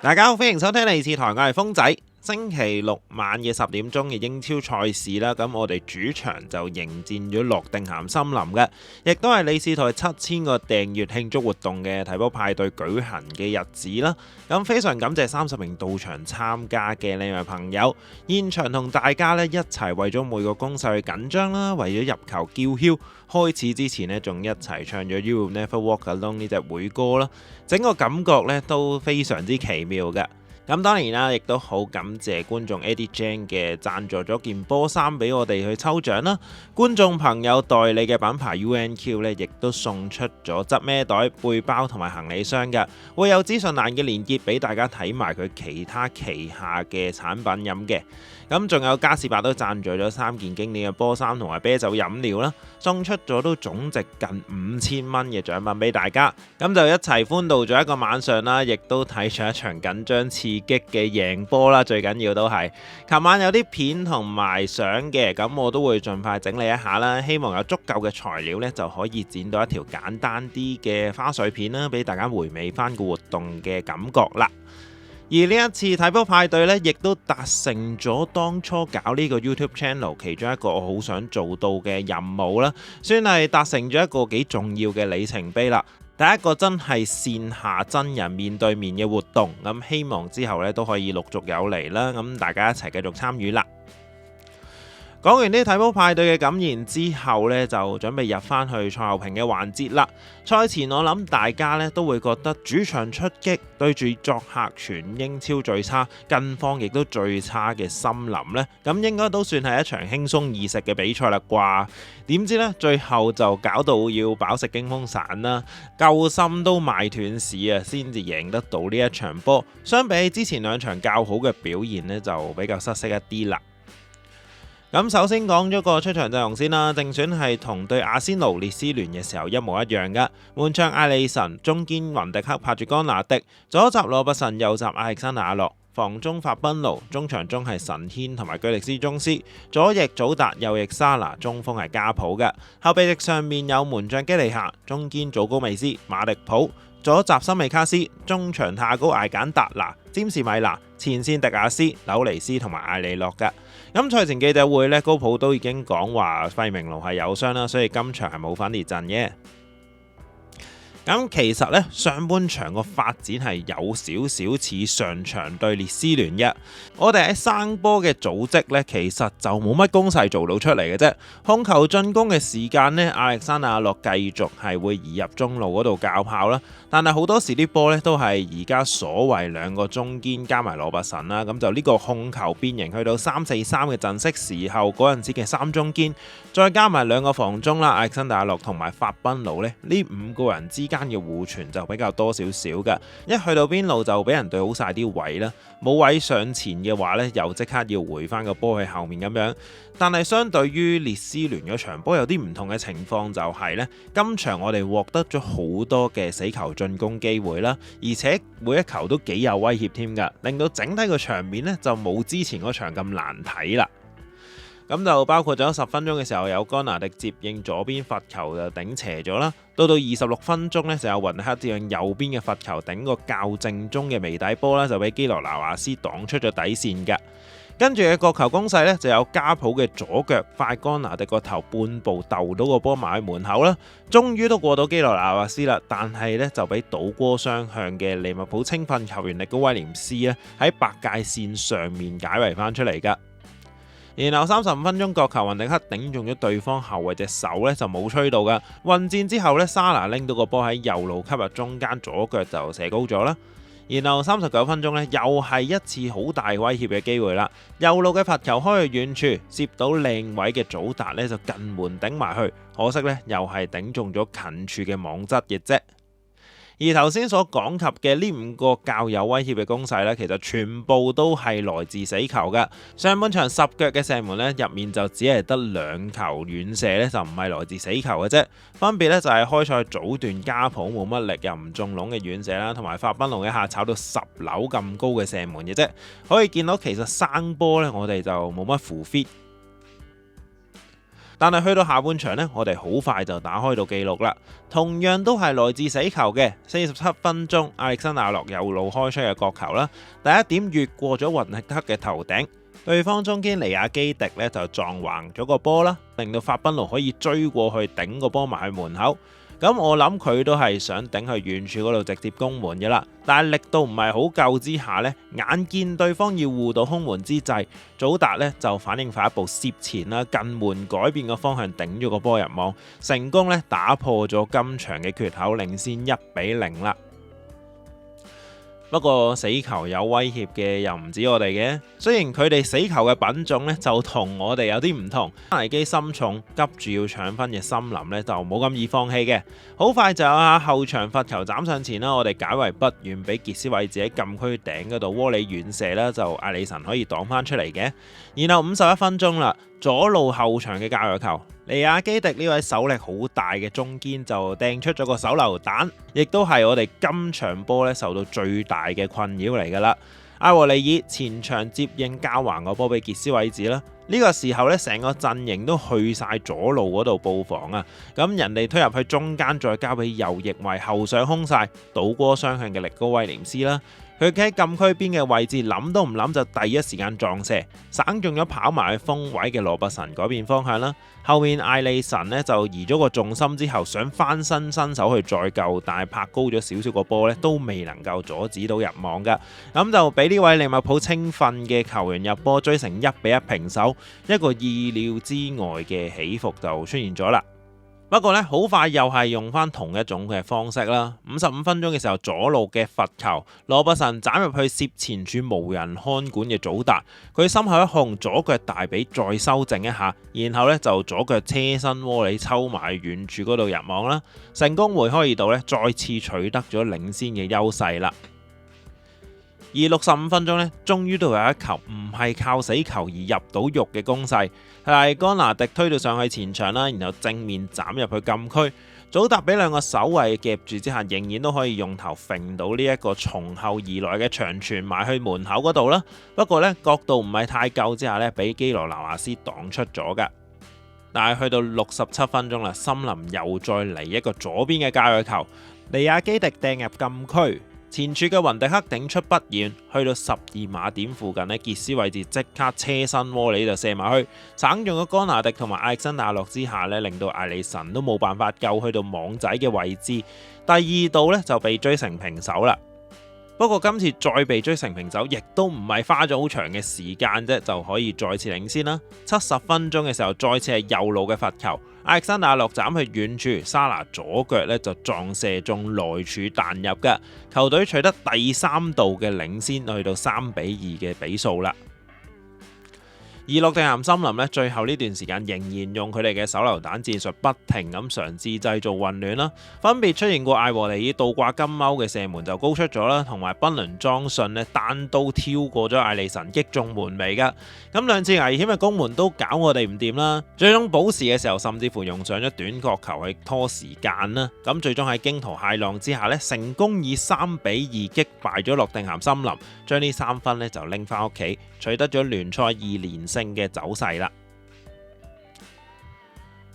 大家好，歡迎收聽利是台，我係風仔。星期六晚嘅10點鐘嘅英超賽事啦，咁我哋主場就迎戰咗諾定咸森林嘅，亦都係利是台7000個訂閱慶祝活動嘅睇波派對舉行嘅日子啦。咁非常感謝30名到場參加嘅呢位朋友，現場同大家呢一齊為咗每個攻勢去緊張啦，為咗入球叫囂。開始之前呢，仲一齊唱咗 You Will Never Walk Alone 呢隻會歌啦，整個感覺呢都非常之奇妙嘅。咁當然啦，亦都好感謝觀眾 Eddie Jane 嘅贊助咗件波衫俾我哋去抽獎啦。觀眾朋友代理嘅品牌 UNQ 呢，亦都送出咗側孭袋、背包同埋行李箱嘅，會有資訊欄嘅連結俾大家睇埋佢其他旗下嘅產品飲嘅。咁仲有嘉士伯都贊助咗3件經典嘅波衫同埋啤酒飲料啦，送出咗都總值近5000蚊嘅獎品俾大家。咁就一齊歡度咗一個晚上啦，亦都睇咗一場緊張刺激嘅贏波啦。最緊要都係琴晚有啲片同埋相嘅，咁我都會盡快整理一下啦。希望有足夠嘅材料呢，就可以剪到一條簡單啲嘅花絮片啦，俾大家回味翻個活動嘅感覺啦。而呢一次睇波派對呢，亦都達成咗當初搞呢個 YouTube channel 其中一個我好想做到嘅任務啦，算係達成咗一個幾重要嘅里程碑啦。第一個真係線下真人面對面嘅活動，咁希望之後呢都可以陸續有嚟啦，咁大家一齊繼續參與啦。講完啲睇波派對嘅感言之後呢，就準備入翻去賽後評嘅環節啦。賽前我諗大家呢都會覺得主場出擊對住作客全英超最差、近況亦都最差嘅森林呢，咁應該都算係一場輕鬆易食嘅比賽啦啩？點知呢，最後就搞到要飽食驚風散啦，救心都賣斷市啊，先至贏得到呢一場波。相比之前2場較好嘅表現呢，就比較失色一啲啦。咁首先講咗個出場陣容先啦，正選係同對阿仙奴列斯聯嘅時候一模一樣嘅，門將艾利臣，中堅雲迪克拍住干拿迪，左閘羅伯臣，右閘亞歷山大阿諾，防中法賓奴，中場中係神軒同埋居力斯宗斯，左翼祖達，右翼沙拿，中鋒係加普嘅，後備席上面有門將基利夏，中堅祖高美斯、馬力普，左閘森美卡斯，中場塔高艾簡達拿、詹士米拿，前線迪亞斯、紐尼斯同埋艾利諾嘅。咁賽前記者會呢，高普都已經講話費明奴係有傷啦，所以今場係冇份列陣嘅。咁其實呢，上半場個發展係有少少似上場對列斯聯嘅。我哋喺生波嘅組織呢，其實就冇乜攻勢做到出嚟嘅啫。控球進攻嘅時間呢，亞歷山大阿諾繼續係會移入中路嗰度較炮啦。但係好多時啲波呢，都係而家所謂2個中堅加埋羅伯臣啦，咁就呢個控球變形去到3-4-3嘅陣式時候嗰陣時嘅3中堅，再加埋2個防中啦，亞歷山大阿諾同埋法賓奴呢，呢5個人之間嘅互傳就比較多少少嘅，一去到邊路就俾人對好晒啲位啦，冇位上前嘅話呢，又即刻要回翻個波去後面咁樣。但係相對於列斯聯嗰場波有啲唔同嘅情況就係呢，今場我哋獲得咗好多嘅死球進攻機會啦，而且每一球都幾有威脅添㗎，令到整體個場面呢就冇之前嗰場咁難睇啦。咁就包括咗10分鐘嘅時候有干拿迪接應左邊罰球就頂斜咗啦，到26分鐘呢，就有雲迪克接應右邊嘅罰球頂個較正中嘅微底波啦，就俾基羅拿華斯擋出咗底線㗎。跟住嘅角球攻勢呢，就有加普嘅左腳快干拿迪個頭半步鬥到個波埋喺門口啦，終於都過到基羅拿華斯啦，但係呢，就俾倒戈雙向嘅利物浦青訓球員力高威廉斯呢，喺白界線上面解圍翻出嚟㗎。然後35分鐘角球雲迪克頂中咗對方後衛隻手呢，就冇吹到㗎，混戰之後呢，沙拿拎到個波喺右路吸入中間，左腳就射高咗啦。然後39分鐘呢，又係一次好大威脅嘅機會啦，右路嘅罰球開去遠處，接到靚位嘅祖達呢，就近門頂埋去，可惜呢，又係頂中咗近處嘅網側嘅啫。而頭先所講及嘅呢5個較有威脅嘅攻勢呢，其實全部都係來自死球嘅。上半場10腳嘅射門呢，入面就只係得2球遠射呢，就唔係來自死球嘅啫。分別呢，就係開賽早段加普冇乜力又唔中籠嘅遠射啦，同埋法賓奴一下炒到10樓咁高嘅射門嘅啫。可以見到其實生波呢，我哋就冇乜符 fit。但係去到下半場呢，我哋好快就打開到紀錄啦。同樣都係來自死球嘅47分鐘，亞歷山大阿諾右路開出嘅角球啦，第一點越過咗雲迪克嘅頭頂，對方中堅尼亞基迪呢就撞橫咗個波啦，令到法賓奴可以追過去頂個波埋去門口。咁我諗佢都係想頂去遠處嗰度直接攻門嘅啦，但係力度唔係好夠之下呢，眼見對方要護到空門之際，祖達呢就反應快一步攝前啦，近門改變個方向頂咗個波入網，成功呢打破咗今場嘅缺口，領先1-0啦。不過死球有威脅嘅又唔止我哋嘅，雖然佢哋死球嘅品種呢就同我哋有啲唔同，危機心重，急住要搶分嘅森林呢就冇咁易放棄嘅，好快就有下後場罰球斬上前啦，我哋解圍不遠俾傑斯位置喺禁區頂嗰度窩里遠射啦，就艾里臣可以擋翻出嚟嘅。然後51分鐘啦，左路後場嘅界外球，尼亞基迪呢位手力好大嘅中堅就掟出咗個手榴彈，亦都係我哋今場波咧受到最大嘅困擾嚟噶啦。艾和利爾前場接應交橫個波俾傑斯位置啦，呢個時候咧成個陣營都去晒左路嗰度布防啊，咁人哋推入去中間再交俾右翼為後上空晒，倒戈雙向嘅力高威廉斯啦。佢企喺禁區邊嘅位置，諗都唔諗就第一時間撞射，省中咗跑埋去鋒位嘅羅伯臣改變方向啦。後面艾利臣呢就移咗個重心之後，想翻身伸手去再救，但係拍高咗少少個波呢都未能夠阻止到入網噶。咁就俾呢位利物浦青訓嘅球員入波，追成1-1平手，一個意料之外嘅起伏就出現咗啦。不過呢，好快又係用翻同一種嘅方式啦。55分鐘嘅時候，左路嘅罰球，羅伯臣斬入去攝前處無人看管嘅祖達，佢心口一控，左腳大髀再修正一下，然後呢就左腳車身窩裏抽埋遠處嗰度入網啦，成功梅開二度呢，再次取得咗領先嘅優勢啦。而65分鐘呢，終於都有一球唔係靠死球而入到肉嘅攻勢，係干拿迪推到上去前場啦，然後正面斬入去禁區，祖達俾兩個守衛夾住之下，仍然都可以用頭揈到呢一個從後而來嘅長傳埋去門口嗰度啦。不過呢，角度唔係太夠之下呢，俾基羅納華斯擋出咗噶。但係去到67分鐘啦，森林又再嚟一個左邊嘅界外球，尼亞基迪掟入禁區。前處嘅雲迪克頂出不遠，去到12碼點附近呢，傑斯位置即刻車身窩裏就射埋去，省中咗干拿迪同埋艾歷山大阿諾之下呢，令到艾利臣都冇辦法救去到網仔嘅位置，第二度呢就被追成平手啦。不過今次再被追成平手，亦都唔係花咗好長嘅時間啫，就可以再次領先啦。70分鐘嘅時候，再次係右路嘅罰球，亞歷山大阿諾斬去遠處，沙拿左腳呢就撞射中內柱彈入嘅，球隊取得第3度嘅領先，去到3-2嘅比數啦。而諾定咸森林呢，最後呢段時間仍然用佢哋嘅手榴彈戰術，不停咁嘗試製造混亂啦。分別出現過艾和尼爾倒掛金鈎嘅射門就高出咗啦，同埋賓倫莊遜呢單刀挑過咗艾利臣擊中門楣噶。咁兩次危險嘅攻門都搞我哋唔掂啦。最終補時嘅時候，甚至乎用上咗短角球去拖時間啦。咁最終喺驚濤駭浪之下呢，成功以3-2擊敗咗諾定咸森林，將呢3分呢就拎翻屋企，取得咗聯賽2連勝嘅走勢啦。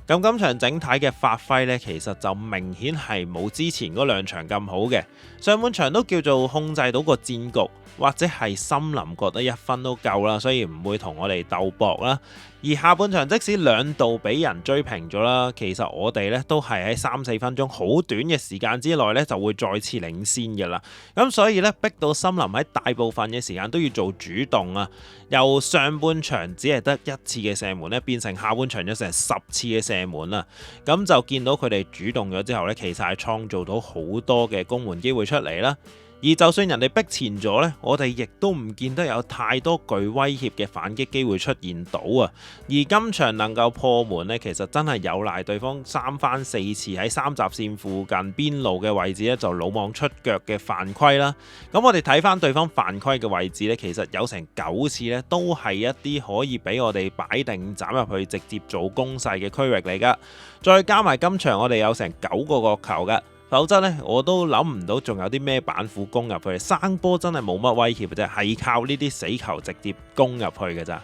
咁今場整體嘅發揮呢，其實就明顯係冇之前嗰2場咁好嘅。上半場都叫做控制到個戰局，或者係森林覺得1分都夠啦，所以唔會同我哋鬥搏啦。而下半場即使2度俾人追平咗啦，其實我哋呢都係喺3-4分鐘好短嘅時間之內呢就會再次領先嘅啦。咁所以呢，逼到森林喺大部分嘅時間都要做主動啊。由上半場只係得1次嘅射門呢，變成下半場有成10次嘅射門啦。咁就見到佢哋主動咗之後呢，其實係創造到好多嘅攻門機會出嚟啦。而就算人哋逼前咗呢，我哋亦都唔見得有太多具威脅嘅反擊機會出現到啊！而今場能夠破門呢，其實真係有賴對方3番4次喺3閘線附近邊路嘅位置呢，就魯莽出腳嘅犯規啦。咁我哋睇翻對方犯規嘅位置呢，其實有成9次呢，都係一啲可以俾我哋擺定斬入去直接做攻勢嘅區域嚟噶。再加埋今場我哋有成9個角球噶。否則呢，我都諗唔到仲有啲咩板斧攻入去，生波真係冇乜威脅嘅啫，係靠呢啲死球直接攻入去嘅咋。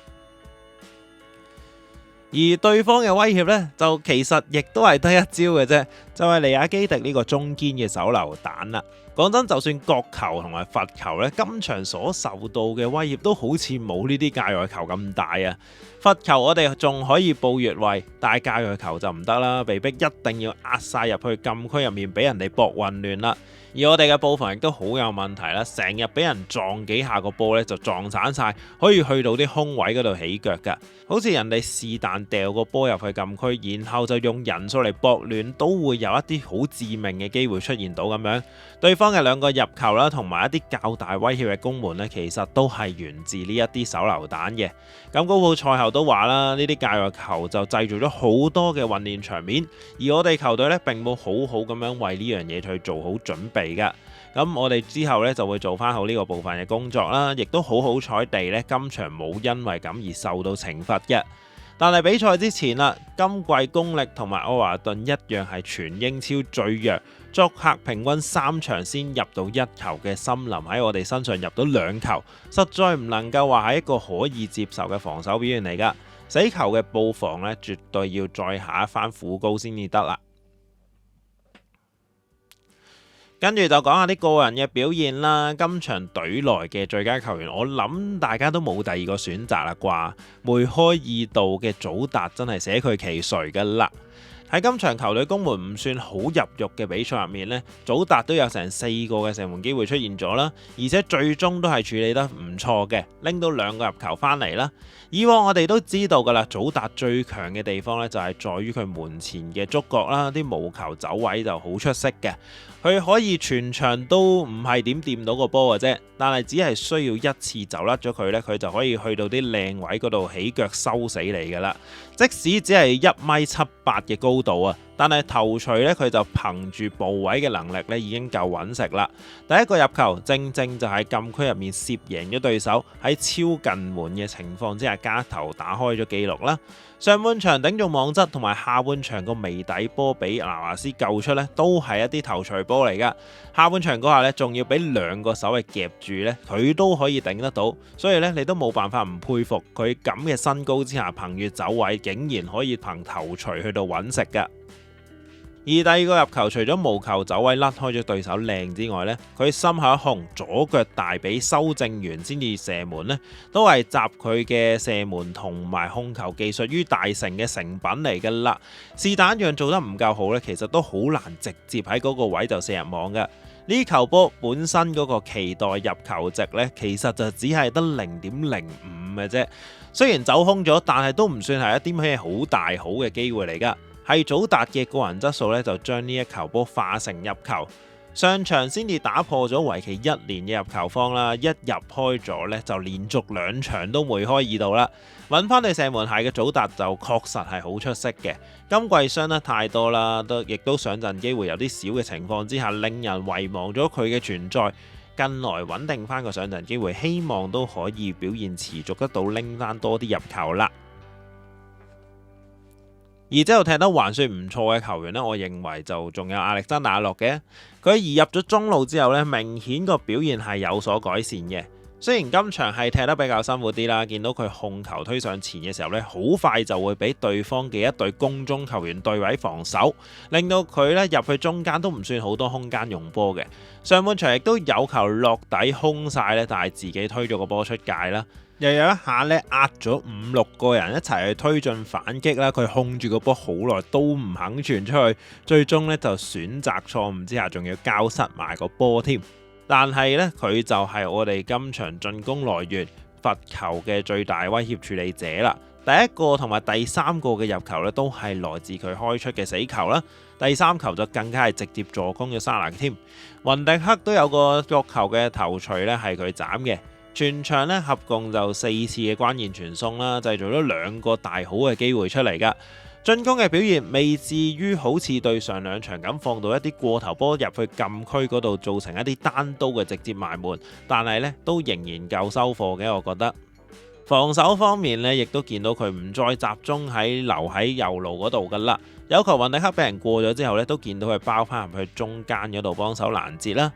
而對方嘅威脅呢，就其實亦都係得一招嘅啫，就係尼亞基迪呢個中堅嘅手榴彈啦。講真，就算角球同埋罰球呢，今場所受到嘅威脅都好似冇呢啲界外球咁大啊。罰球我哋仲可以報越位，但係界外球就唔得啦，被逼一定要壓晒入去禁區入面，俾人哋搏混亂啦。而我哋嘅布防亦都好有問題啦，成日俾人撞幾下個波呢，就撞散晒，可以去到啲空位嗰度起腳噶。好似人哋是但掉個波入去禁區，然後就用人數嚟搏亂，都會有一啲好致命嘅機會出現到咁樣。對方嘅兩個入球啦，同埋一啲較大威脅嘅攻門呢，其實都係源自呢一啲手榴彈嘅。咁高普賽後都話啦，呢啲界外球就製造咗好多嘅混亂場面，而我哋球隊呢，並冇好好咁樣為呢樣嘢去做好準備噶。咁我哋之後呢，就會做翻好呢個部分嘅工作啦，亦都好好彩地呢，今場冇因為咁而受到懲罰嘅。但係比賽之前啦，今季功力同埋愛華頓一樣係全英超最弱，作客平均3場先入到1球嘅森林喺我哋身上入到2球，實在唔能夠話係一個可以接受嘅防守表現嚟噶。死球嘅布防呢，絕對要再下一番苦功先至得啦。跟住就講下啲個人嘅表現啦。今場隊內嘅最佳球員，我諗大家都冇第二個選擇啦啩。梅開二度嘅祖達真係捨佢其誰噶啦。喺今場球隊攻門唔算好入肉嘅比賽入面呢，祖達都有成4個嘅射門機會出現咗啦，而且最終都係處理得唔錯嘅，拎到2個入球翻嚟啦。以往我哋都知道噶啦，祖達最強嘅地方呢，就係在於佢門前嘅觸覺啦，啲無球走位就好出色嘅。佢可以全場都唔係點掂到個波嘅啫，但係只係需要一次走甩咗佢呢，佢就可以去到啲靚位嗰度起腳收死你噶啦。即使只係1.78米嘅高度啊，但係頭槌呢，佢就憑住步位嘅能力呢已經夠穩食啦。第一個入球正正就喺禁區入面攝贏咗對手，喺超近門嘅情況之下加頭打開咗紀錄啦。上半場頂中網側同埋下半場個微底波俾拿華斯救出呢，都係一啲頭槌波嚟噶。下半場嗰下呢，仲要俾2個手嚟夾住呢，佢都可以頂得到，所以呢，你都冇辦法唔佩服佢咁嘅身高之下，憑住走位竟然可以憑頭槌去到揾食噶。而第二個入球，除咗無球走位甩開咗對手靚之外呢，佢心口一紅，左腳大髀修正完先至射門呢，都係集佢嘅射門同埋控球技術於大成嘅成品嚟噶啦。是但一樣做得唔夠好呢，其實都好難直接喺嗰個位就射入網嘅。呢球波本身嗰個期待入球值呢，其實就只係得0.05嘅啫。雖然走空咗，但係都唔算係一啲咩好大好嘅機會嚟噶。係祖達嘅個人質素咧，就將呢一球波化成入球。上場先至打破咗為期1年嘅入球荒啦，一入開咗呢，就連續2場都梅開二度啦。揾翻對射門鞋嘅祖達就確實係好出色嘅。今季傷得太多啦，亦都上陣機會有啲少嘅情況之下，令人遺忘咗佢嘅存在。近來穩定翻個上陣機會，希望都可以表現持續得到，拎翻多啲入球啦。而之後踢得還算唔錯嘅球員呢，我認為就仲有亞歷山大阿諾嘅。佢移入咗中路之後呢，明顯個表現係有所改善嘅。雖然今場係踢得比較辛苦啲啦，見到佢控球推上前嘅時候呢，好快就會俾對方嘅一隊攻中球員對位防守，令到佢呢入去中間都唔算好多空間用波嘅。上半場亦都有球落底空晒呢，但係自己推咗個波出界啦。又有一下呢，壓咗5-6個人一齊去推進反擊啦，佢控住個波好耐都唔肯傳出去，最終呢就選擇錯誤之下，仲要交失埋個波添。但係呢，佢就係我哋今場進攻來源罰球嘅最大威脅處理者啦。第一個同埋第3個嘅入球呢，都係來自佢開出嘅死球啦。第3球就更加係直接助攻咗沙拿添。雲迪克都有個角球嘅頭槌呢，係佢斬嘅。全場呢，合共就4次嘅關鍵傳送啦，製造咗2個大好嘅機會出嚟噶。進攻嘅表現未至於好似對上2場咁放到一啲過頭波入去禁區嗰度，造成一啲單刀嘅直接埋門，但係呢都仍然夠收貨嘅。我覺得防守方面呢，亦都見到佢唔再集中喺留喺右路嗰度噶啦。有球雲迪克俾人過咗之後呢，都見到佢包翻入去中間嗰度幫手攔截啦。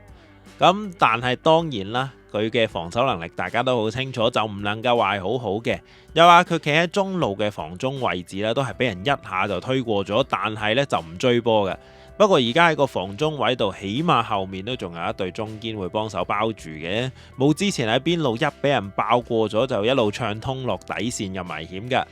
咁但係當然啦，佢嘅防守能力大家都好清楚，就唔能夠話係好好嘅。又話佢企喺中路嘅防中位置咧，都係俾人一下就推過咗，但係咧就唔追波嘅。不過而家喺個防中位度，起碼後面都仲有一隊中堅會幫手包住嘅，冇之前喺邊路一俾人爆過咗就一路暢通落底線咁危險㗎。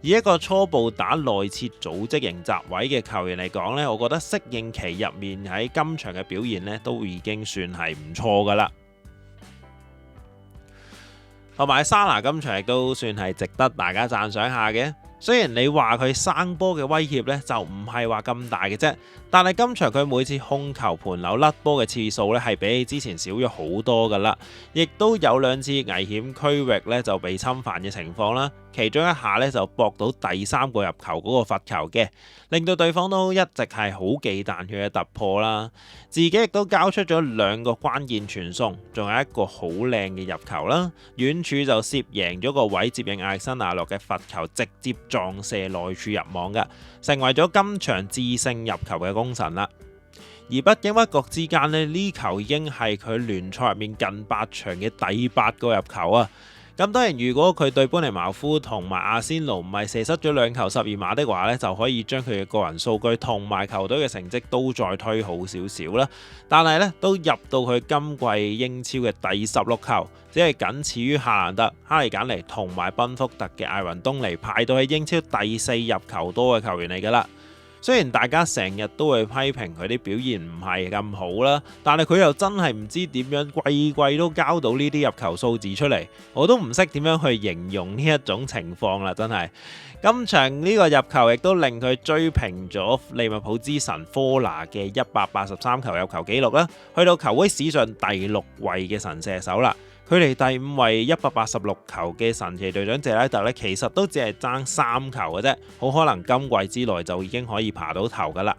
以一個初步打內切組織型閘位嘅球員嚟講呢，我覺得適應期入面喺今場嘅表現呢都已經算係唔錯㗎啦。同埋沙拿今場亦都算係值得大家讚賞下嘅。雖然你話佢生波嘅威脅呢就唔係話咁大嘅啫，但係今場佢每次控球盤扭甩波嘅次數呢係比起之前少咗好多㗎啦，亦都有2次危險區域呢就被侵犯嘅情況啦。其中一下呢就搏到第3個入球嗰個罰球嘅，令到對方都一直係好忌憚佢嘅突破啦。自己亦都交出咗2個關鍵傳送，仲有一個好靚嘅入球啦。遠處就攝贏咗個位，接應艾歷山大洛嘅罰球，直接撞射內柱入網嘅，成為咗今場致勝入球嘅功臣啦。而不經不覺之間呢球已經係佢聯賽入面近8場嘅第8個入球啊！咁當然，如果佢對般尼茅夫同埋阿仙奴唔係射失咗2球12碼的話呢，就可以將佢嘅個人數據同埋球隊嘅成績都再推好少少啦。但係呢，都入到佢今季英超嘅第16球，只係僅次於夏蘭特、哈利簡尼同埋賓福特嘅艾雲東尼，排到喺英超第4入球多嘅球員嚟㗎啦。雖然大家成日都會批評佢啲表現唔係咁好啦，但係佢又真係唔知點樣季季都交到呢啲入球數字出嚟，我都唔識點樣去形容呢一種情況啦，真係。今場呢個入球亦都令佢追平咗利物浦之神科拿嘅183球入球紀錄啦，去到球會史上第6位嘅神射手啦。距離第5位186球嘅神奇隊長謝拉特呢，其實都只係爭3球嘅啫，好可能今季之內就已經可以爬到頭噶啦。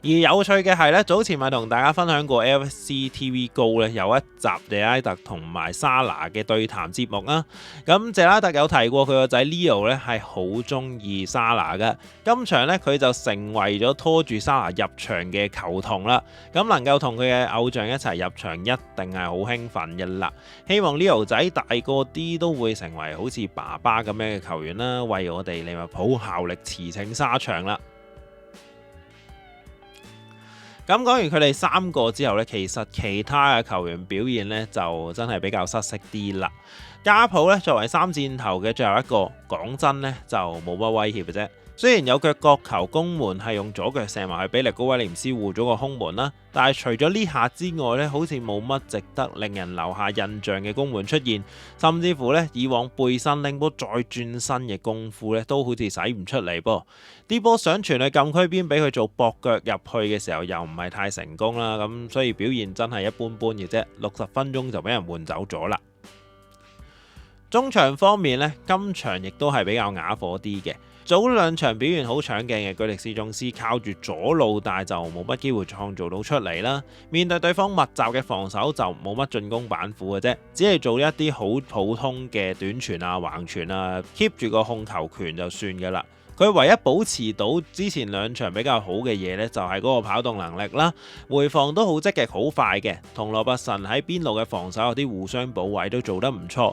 而有趣嘅係呢，早前咪同大家分享過 LFC TV Go 呢有一集謝拉特同埋沙拿嘅對談節目啦。咁謝拉特有提過佢個仔 Leo 呢係好中意沙拿嘅，今場呢，佢就成為咗拖住沙拿入場嘅球童啦。咁能夠同佢嘅偶像一齊入場，一定係好興奮嘅啦。希望 Leo 仔大個啲都會成為好似爸爸咁樣嘅球員啦，為我哋利物浦效力馳騁沙場啦。咁講完佢哋3個之後呢，其實其他嘅球員表現呢就真係比較失色啲啦。加普呢作為3箭頭嘅最後一個，講真呢就冇乜威脅嘅啫。雖然有腳角球攻門係用左腳射埋去俾力高威廉斯護咗個空門啦，但係除咗呢下之外呢，好似冇乜值得令人留下印象嘅攻門出現，甚至乎呢，以往背身拎波再轉身嘅功夫呢，都好似使唔出嚟噃。啲波想傳去禁區邊俾佢做駁腳入去嘅時候，又唔係太成功啦，咁所以表現真係一般般嘅啫。60分鐘就俾人換走咗啦。中場方面呢，今場亦都係比較啞火啲嘅。早2場表現好搶鏡嘅居力斯宗斯靠住左路，但就冇乜機會創造到出嚟啦。面對對方密集嘅防守就冇乜進攻板斧嘅啫，只係做一啲好普通嘅短傳啊、橫傳啊 ，keep 住個控球權就算噶啦。佢唯一保持到之前2場比較好嘅嘢呢，就係嗰個跑動能力啦，回防都好積極好快嘅，同羅伯臣喺邊路嘅防守有啲互相補位都做得唔錯。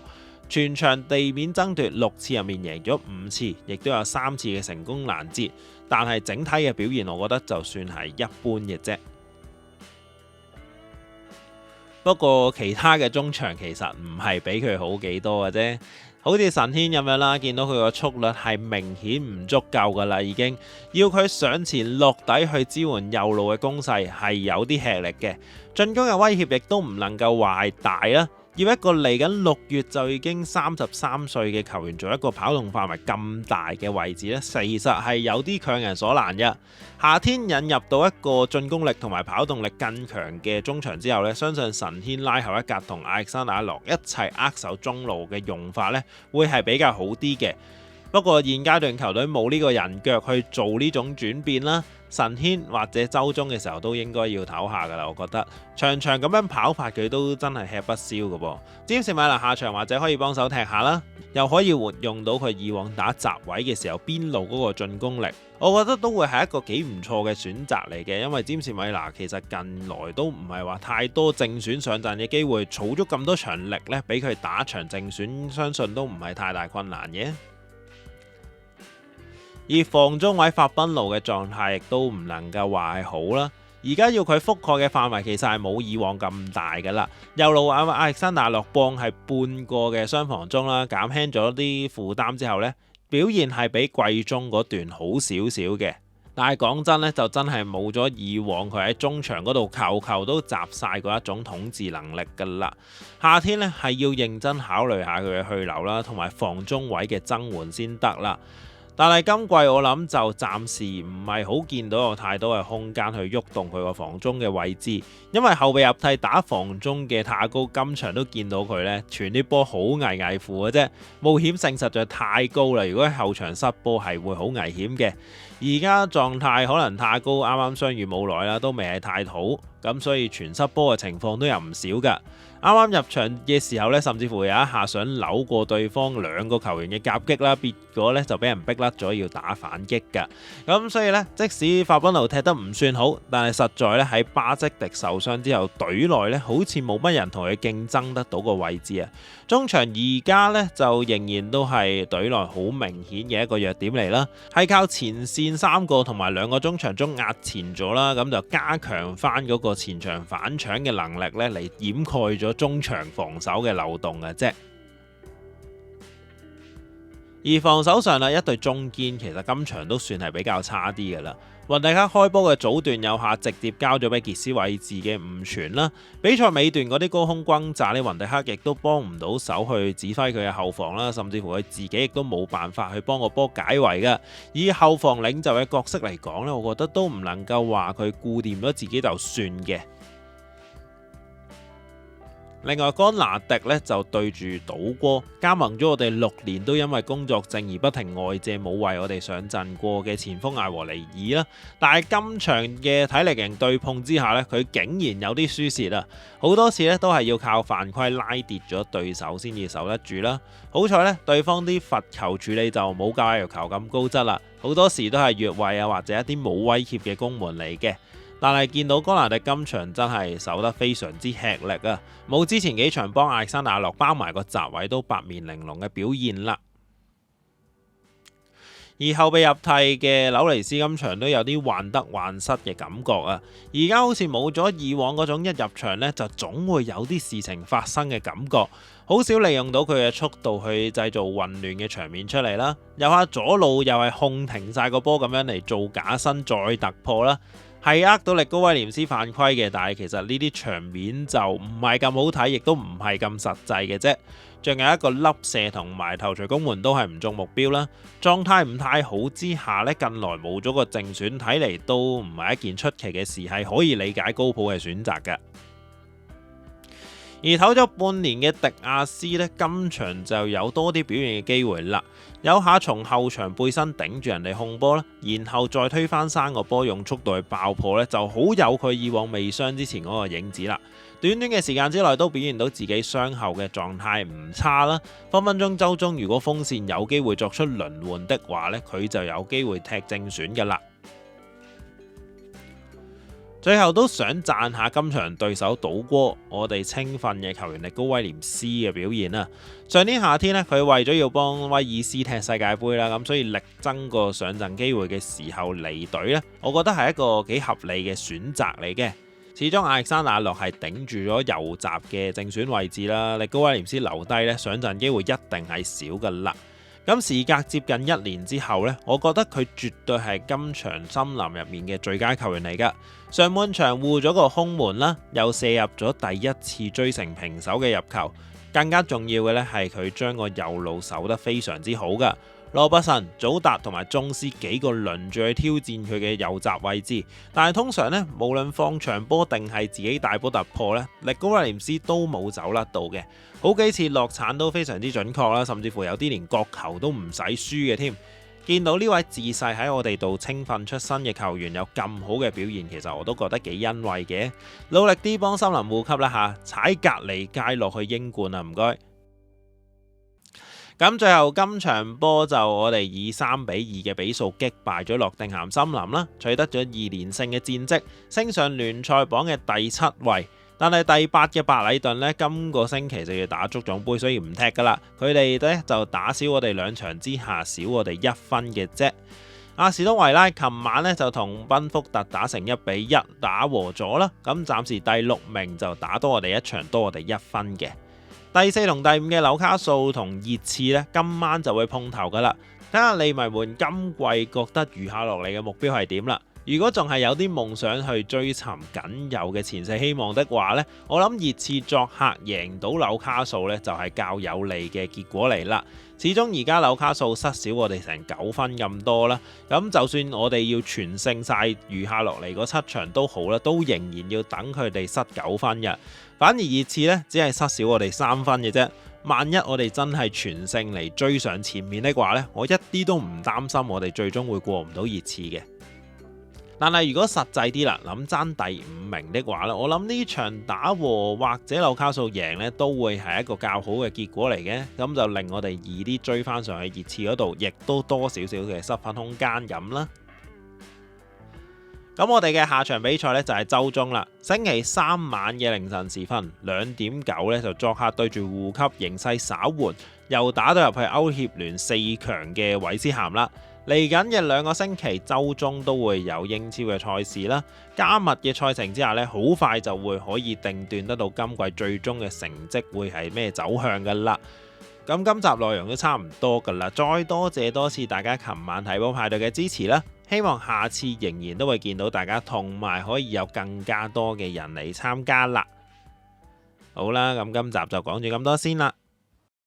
全場地面爭奪6次入面贏咗5次，亦都有3次嘅成功攔截，但係整體嘅表現我覺得就算係一般嘅啫。不過其他嘅中場其實唔係比佢好幾多嘅啫，好似神軒咁樣啦，見到佢個速率係明顯唔足夠噶啦，已經要佢上前落底去支援右路嘅攻勢係有啲吃力嘅，進攻嘅威脅亦都唔能夠話係大啦。要一個嚟緊6月就已經33歲嘅球員做一個跑動範圍咁大嘅位置呢，其實係有啲強人所難嘅。夏天引入到一個進攻力同埋跑動力更強嘅中場之後呢，相信神軒拉後一格同亞歷山大洛一齊握手中路嘅用法呢，會係比較好啲嘅。不過現階段球隊冇呢個人腳去做呢種轉變啦，神軒或者周中嘅時候都應該要唞下噶啦，我覺得場場咁樣跑法佢都真係吃不消噶噃。詹士米拿下場或者可以幫手踢下啦，又可以活用到佢以往打閘位嘅時候邊路嗰個進攻力，我覺得都會係一個幾唔錯嘅選擇嚟嘅。因為詹士米拿其實近來都唔係話太多正選上陣嘅機會，儲咗咁多場力呢，俾佢打場正選，相信都唔係太大困難嘅。而防中位法賓奴嘅狀態亦都唔能夠話係好啦，而家要佢覆蓋嘅範圍其實係冇以往咁大噶啦。右路亞歷山大洛邦係半個嘅雙防中啦，減輕咗啲負擔之後呢，表現係比季中嗰段好少少嘅。但係講真呢，就真係冇咗以往佢喺中場嗰度球球都集晒嗰一種統治能力噶啦。夏天呢係要認真考慮下佢嘅去留啦，同埋防中位嘅增援先得啦。但係今季我諗就暫時唔係好見到有太多嘅空間去喐動佢個防中嘅位置，因為後備入替打防中嘅塔高今場都見到佢呢傳啲波好危乎嘅啫，冒險性實在太高啦。如果喺後場失波係會好危險嘅。而家狀態可能塔高啱啱傷愈冇耐啦，都未係太好，咁所以傳失波嘅情況都有唔少噶。啱啱入場嘅時候呢，甚至乎有一下想扭過對方兩個球員嘅夾擊啦，結果呢就俾人逼甩咗要打反擊噶。咁所以呢，即使法賓奴踢得唔算好，但係實在呢喺巴積迪受傷之後，隊內呢好似冇乜人同佢競爭得到個位置啊。中場而家呢，就仍然都係隊內好明顯嘅一個弱點嚟啦，係靠前線3個同埋2個中場中壓前咗啦，咁就加強翻嗰個前場反搶嘅能力呢，嚟掩蓋咗中場防守嘅漏洞嘅啫。而防守上啦，一隊中堅其實今場都算係比較差啲嘅啦。雲迪克開波嘅早段有下直接交咗俾傑斯位置嘅誤傳啦，比賽尾段嗰啲高空轟炸呢，雲迪克亦都幫唔到手去指揮佢嘅後防啦，甚至乎佢自己亦都冇辦法去幫個波解圍嘅。以後防領袖嘅角色嚟講呢，我覺得都唔能夠話佢顧掂咗自己就算嘅。另外，干拿迪呢就對住島哥加盟咗我哋6年，都因為工作證而不停外借冇為我哋上陣過嘅前鋒艾和尼爾啦。但係今場嘅體力型對碰之下呢，佢竟然有啲輸蝕啊！好多次呢都係要靠犯規拉跌咗對手先至守得住啦。好彩呢，對方啲罰球處理就冇教亞球咁高質啦，好多時都係越位啊，或者一啲冇威脅嘅攻門嚟嘅。但係見到干拿迪今場真係守得非常之吃力啊，冇之前幾場幫亞歷山大洛包埋個閘位都八面玲瓏嘅表現啦。而後備入替嘅紐尼斯今場都有啲患得患失嘅感覺啊，而家好似冇咗以往嗰種一入場呢就總會有啲事情發生嘅感覺，好少利用到佢嘅速度去製造混亂嘅場面出嚟啦。有下左路又係控停晒個波咁樣嚟做假身再突破啦。係呃到力高威廉斯犯規嘅，但係其實呢啲場面就唔係咁好睇，亦都唔係咁實際嘅啫。仲有一個粒射同埋頭槌攻門都係唔中目標啦。狀態唔太好之下呢，近來冇咗個正選，睇嚟都唔係一件出奇嘅事，係可以理解高普嘅選擇嘅。而唞咗半年嘅迪亞斯呢，今場就有多啲表現嘅機會啦。有下從後場背身頂住人哋控波啦，然後再推翻3個波，用速度去爆破呢，就好有佢以往未傷之前嗰個影子啦。短短嘅時間之內都表現到自己傷後嘅狀態唔差啦。分分鐘周中如果鋒線有機會作出輪換的話呢，佢就有機會踢正選㗎啦。最後都想讚下今場對手島哥，我哋青訓嘅球員力高威廉斯嘅表現啊！上年夏天呢，佢為咗要幫威爾斯踢世界盃啦，咁所以力爭個上陣機會嘅時候離隊呢，我覺得係一個幾合理嘅選擇嚟嘅。始終亞歷山大洛係頂住咗右閘嘅正選位置啦，力高威廉斯留低呢，上陣機會一定係少噶啦。咁時隔接近1年之後呢，我覺得佢絕對係今場森林入面嘅最佳球員嚟噶。上半場護咗個空門啦，又射入咗第一次追成平手嘅入球。更加重要嘅呢係佢將個右路守得非常之好噶。羅伯臣、祖達同埋宗斯幾個輪住去挑戰佢嘅右閘位置，但係通常呢，無論放長波定係自己大波突破呢，力高威廉斯都冇走甩到嘅。好幾次落鏟都非常之準確啦，甚至乎有啲連角球都唔使輸嘅添。見到呢位自細喺我哋度青訓出身嘅球員有咁好嘅表現，其實我都覺得幾欣慰嘅。努力啲幫森林護級啦嚇，踩隔離街落去英冠啊，唔該。咁最後今場波就我哋以3-2嘅比數擊敗咗諾定咸森林啦，取得咗2連勝嘅戰績，升上聯賽榜嘅第7位。但係第8嘅白禮頓呢，今個星期就要打足總杯，所以唔踢噶啦。佢哋呢就打少我哋2場之下，少我哋1分嘅啫。阿士東維拉琴晚呢就同賓福特打成1-1打和咗啦，咁暫時第6名就打多我哋1場，多我哋1分嘅。第4同第5嘅紐卡素同熱刺呢，今晚就會碰頭噶啦。睇下利迷們今季覺得餘下落嚟嘅目標係點啦。如果仲係有啲夢想去追尋僅有嘅前四希望的話呢，我諗熱刺作客贏到紐卡素呢，就係較有利嘅結果嚟啦。始終而家紐卡素失少我哋成9分咁多啦，咁就算我哋要全勝晒餘下落嚟嗰7場都好啦，都仍然要等佢哋失9分嘅。反而熱刺呢，只係失少我哋3分嘅啫。萬一我哋真係全勝嚟追上前面的話呢，我一啲都唔擔心我哋最終會過唔到熱刺嘅。但係如果實際啲啦，諗爭第5名的話咧，我諗呢場打和或者紐卡素贏呢，都會係一個較好嘅結果嚟嘅，咁就令我哋易啲追翻上去熱刺嗰度，亦都多少少嘅失分空間咁啦。咁我哋嘅下場比賽呢，就係週中啦，星期3晚嘅凌晨時分2:9呢，就作客對住護級形勢稍緩，又打到入去歐協聯4強嘅韋斯咸啦。嚟緊嘅2個星期，週中都會有英超嘅賽事啦。加密嘅賽程之下呢，好快就會可以定斷得到今季最終嘅成績會係咩走向噶啦。咁今集內容都差唔多噶啦，再多謝多次大家琴晚睇波派對嘅支持啦。希望下次仍然都會見到大家，同埋可以有更加多嘅人嚟參加啦。好啦，咁今集就講住咁多先啦。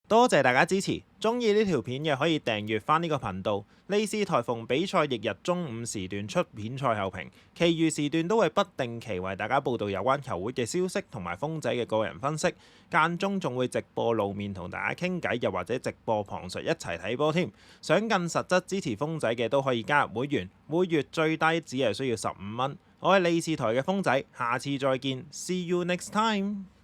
多謝大家支持，中意呢條片嘅可以訂閱翻呢個頻道。利是台逢比賽翌日中午時段出片賽後評，其餘時段都會不定期為大家報道有關球會嘅消息同埋風仔嘅個人分析，間中仲會直播露面同大家傾偈，又或者直播旁述一齊睇波添。想更實質支持風仔嘅都可以加入會員，每月最低只係需要15蚊。我係利是台嘅風仔，下次再見，See you next time。